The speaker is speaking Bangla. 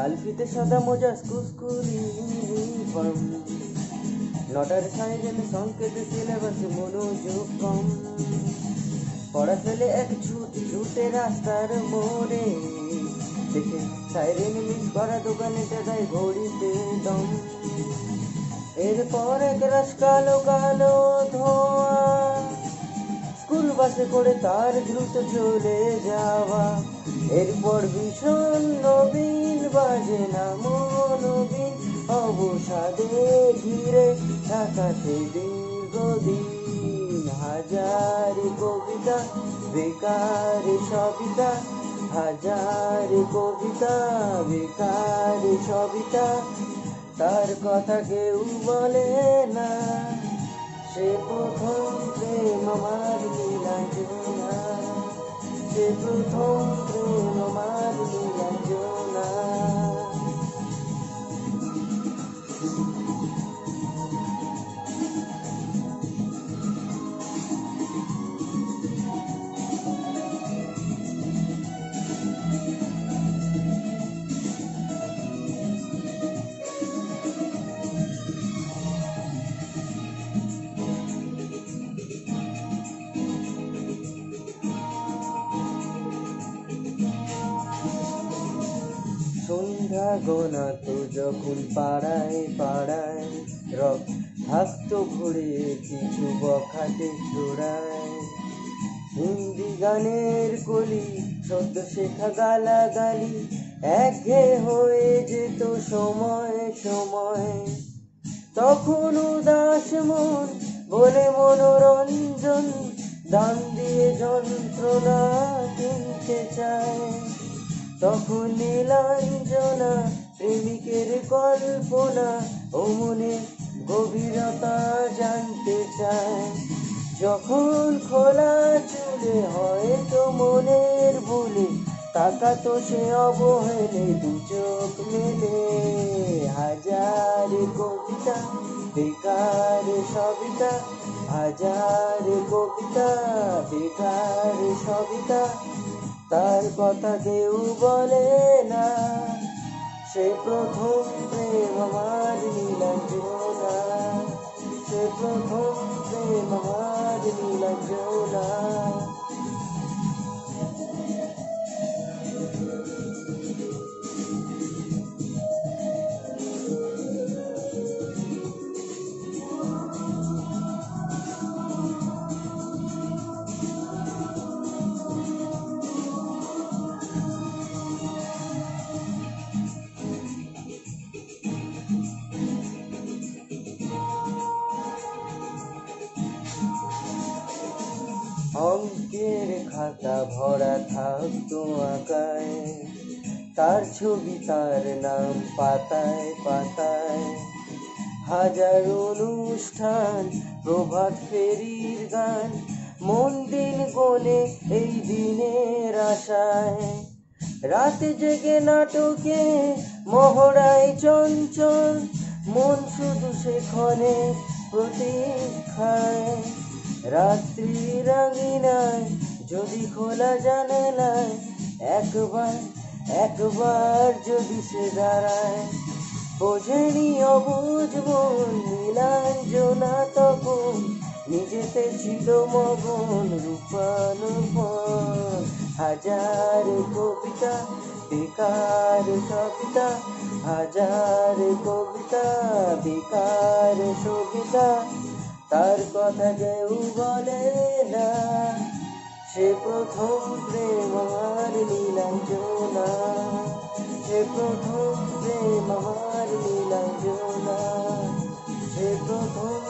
আলফিতে সাদা মোজা স্কুল ইউনিফর্ম, নটার সাইরেন সংকেত সিলেবাস মনোযোগ কম। পড়া ফেলে এক ছুটে রাস্তার মোড়ে, দেখে সাইরেন মিস করা দোকানেটা দেয় ঘড়িতে দম। এরপর এক রাস কালো কালো ধোয়া, স্কুল বাসে করে তার দ্রুত চলে যাওয়া। এরপর ভীষণ নবীন বাজে না মনোবিন, অবসাদে ঘিরে থাকা সে দীর্ঘদিন। হাজার কবিতা বেকার সবিতা, হাজার কবিতা বেকার সবিতা, তার কথা কেউ বলে না। সে প্রথম প্রেম আমার নীলাঞ্জনা, সে প্রথম প্রেম আমার নীলাঞ্জনা। সন্ধ্যা গোনাত যখন পাড়ায় পাড়ায়, রব থাকতো ঘুরে কিছু বখাটে চোরায়। হিন্দি গানের কলি সদ্য শেখা গালাগালি, একঘেয়ে হয়ে যেত সময় সময়। তখন উদাস মন বলে মনোরঞ্জন, দাম দিয়ে যন্ত্রণা কিনতে চায়। তখন নীলাঞ্জনা প্রেমিকের কল্পনা, ও মনে গভীরতা জানতে চায়। যখন খোলা চুলে হয়তো মনের ভুলে, তাকাতো সে অবহেলে দু চোখ মেলে। হাজার কবিতা বেকার সবিতা, হাজার কবিতা বেকার সবিতা, তার কথা কেউ বলে না। সে প্রথম প্রেম আমার নীলাঞ্জনা, সে প্রথম প্রেম আমার নীলাঞ্জনা। অঙ্কের খাতা ভরা থাকতো আঁকায়, তার ছবি তার নাম পাতায় পাতায়। হাজার অনুষ্ঠান প্রভাত ফেরির গান, মন দিন গোনে এই দিনের আশায়। রাতে জেগে নাটকে মহড়ায় চঞ্চল, মন শুধু সেখানে প্রতীক্ষায়। রাত্রি রাঙিনায় যদি খোলা জানালায়, একবার একবার যদি সে দাঁড়ায়। বোঝেনি অবুঝ মন নীলাঞ্জনা তখন, নিজেতে ছিল মগন রূপানুপন। হাজার কবিতা বেকার সবিতা, হাজার কবিতা বেকার সবিতা, তার কথা কেউ বলে না। সে প্রথম প্রেম আমার নীলাঞ্জনা, সে প্রথম প্রেম আমার নীলাঞ্জনা, সে প্রথম